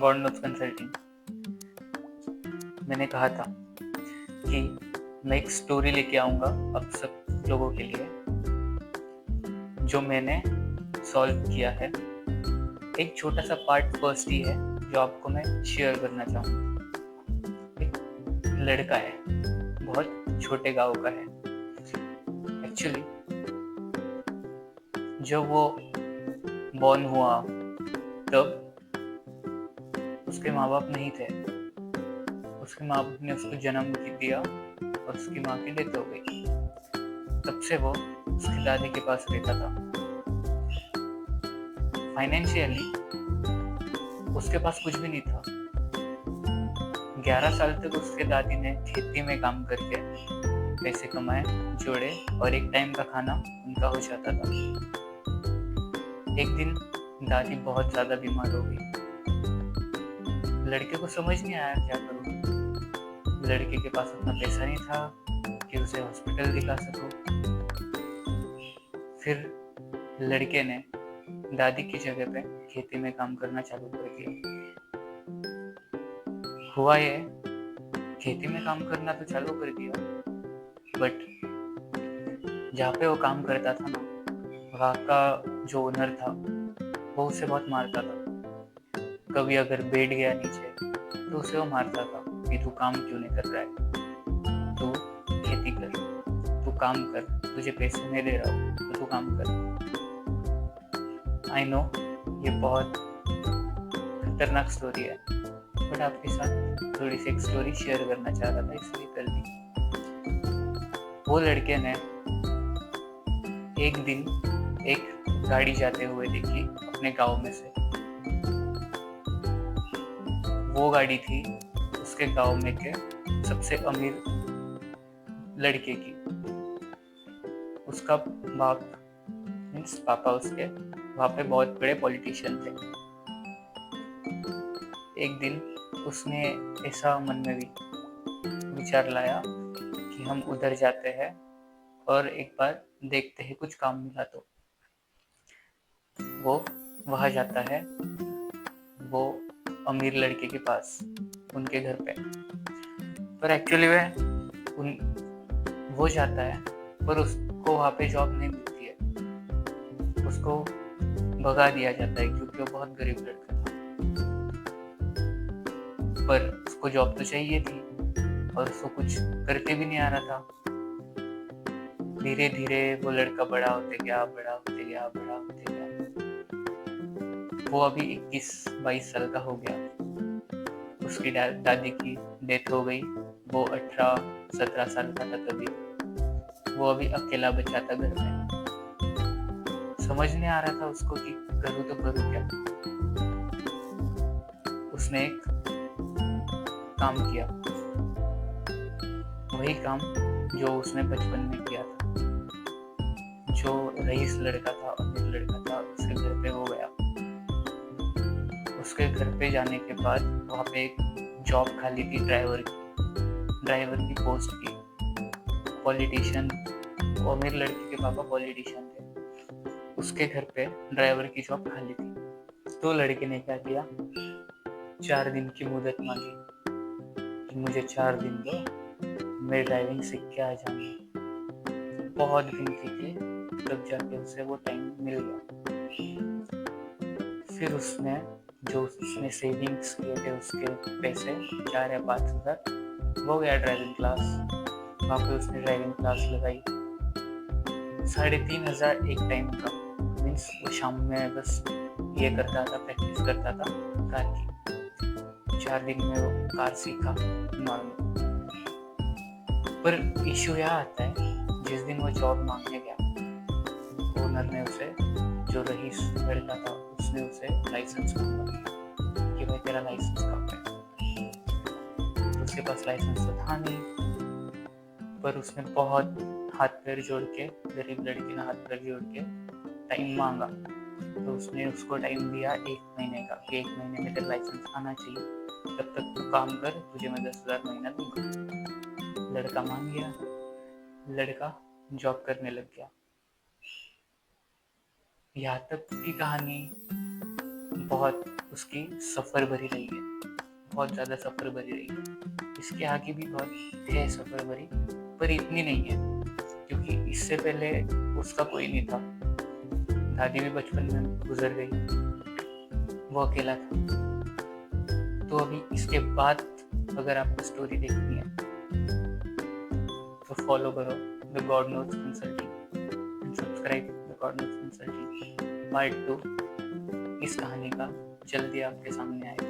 God knows consulting. मैंने कहा था कि मैं एक स्टोरी लेके आऊँगा आप सब लोगों के लिए, जो मैंने सॉल्व किया है। एक छोटा सा पार्ट फर्स्ट ही है जो आपको मैं शेयर करना चाहूँगा। एक लड़का है, बहुत छोटे गांव का है। एक्चुअली जब वो बॉर्न हुआ तब उसके माँ बाप नहीं थे। उसके माँ बाप ने उसको जन्म दिया और उसकी माँ की डेथ हो गई। तब से वो उसकी दादी के पास रहता था। फाइनेंशियली उसके पास कुछ भी नहीं था। 11 साल तक उसके दादी ने खेती में काम करके पैसे कमाए, जोड़े और एक टाइम का खाना उनका हो जाता था। एक दिन दादी बहुत ज़्यादा बीमार हो गई। लड़के को समझ नहीं आया क्या करूँ। लड़के के पास उतना पैसा नहीं था कि उसे हॉस्पिटल दिखा सकूं। फिर लड़के ने दादी की जगह पे खेती में काम करना चालू कर दिया। हुआ ये, खेती में काम करना तो चालू कर दिया, बट जहाँ पे वो काम करता था ना, वहाँ का जो ओनर था वो उसे बहुत मारता था। कभी अगर बैठ गया नीचे तो उसे वो मारता था कि तू काम क्यों नहीं कर रहा है, तू खेती कर, तू काम कर, तुझे पैसे मैं दे रहा हूँ तो तू काम कर। आई नो ये बहुत खतरनाक स्टोरी है, बट आपके साथ थोड़ी सी एक स्टोरी शेयर करना चाह रहा था, इसलिए कर दी। वो लड़के ने एक दिन एक गाड़ी जाते हुए देखी अपने गांव में से। वो गाड़ी थी उसके गांव में के सबसे अमीर लड़के की। उसका बाप मीन्स पापा उसके वहाँ पे बहुत बड़े पॉलिटिशियन थे। एक दिन उसने ऐसा मन में भी विचार लाया कि हम उधर जाते हैं और एक बार देखते हैं कुछ काम मिला तो। वो वहाँ जाता है, वो अमीर लड़के के पास, उनके घर पे। पर एक्चुअली वो जाता है पर उसको वहाँ पे जॉब नहीं मिलती है। उसको भगा दिया जाता है क्योंकि वो बहुत गरीब लड़का था। पर उसको जॉब तो चाहिए थी और उसको कुछ करके भी नहीं आ रहा था। धीरे धीरे वो लड़का बड़ा होते गया। वो अभी 21-22 साल का हो गया। उसकी दादी की डेथ हो गई। वो 18-17 साल का था तभी। वो अभी अकेला बचा था घर में। समझ नहीं आ रहा था उसको कि करूँ तो करूँ क्या। उसने एक काम किया, वही काम जो उसने बचपन में किया था। जो रईस लड़का था, अमीर लड़का था, उसके घर पे वो गया। उसके घर पे जाने के बाद वहाँ पे एक जॉब खाली थी ड्राइवर की पोस्ट की। पॉलिटिशियन, वो अमीर लड़के के पापा पॉलिटिशियन थे। उसके घर पे ड्राइवर की जॉब खाली थी। तो लड़के ने क्या किया, 4 दिन की मुदत मांगी कि मुझे 4 दिन दो, मैं ड्राइविंग सीख के आ जाऊंगा। बहुत गिनती की तब जाके उसे वो टाइम मिल गया। फिर उसने जो उसने सेविंग्स किए थे उसके पैसे 4 या 5 हज़ार, वो गया ड्राइविंग क्लास। वहाँ पे उसने ड्राइविंग क्लास लगाई। 3,500 एक टाइम का, मीन्स वो शाम में बस ये करता था, प्रैक्टिस करता था कार की। 4 दिन में वो कार सीखा नॉर्मल। पर इशू यह आता है, जिस दिन वो जॉब मांगने गया, ओनर ने उसे, जो रईस लड़का था, उसने उसे लाइसेंस मांगा कि भाई तेरा लाइसेंस कहाँ है। तो उसके पास लाइसेंस तो था नहीं, पर उसने बहुत हाथ पैर जोड़ के, गरीब लड़की ने हाथ पैर जोड़ के टाइम मांगा। तो उसने उसको टाइम दिया 1 महीने का कि 1 महीने में तेरा लाइसेंस आना चाहिए, तब तक तू काम कर, तुझे मैं 10,000 महीना दूंगा। लड़का मान गया। लड़का जॉब करने लग गया। यहाँ तक की कहानी बहुत उसकी सफ़र भरी रही है, बहुत ज़्यादा सफ़र भरी रही है। इसके आगे भी बहुत है सफ़र भरी, पर इतनी नहीं है, क्योंकि इससे पहले उसका कोई नहीं था। दादी भी बचपन में गुजर गई, वो अकेला था। तो अभी इसके बाद अगर आपको स्टोरी देखनी है तो फॉलो करो the God notes consulting and subscribe the God notes consulting part 2 इस कहानी का जल्दी आपके सामने आएगा।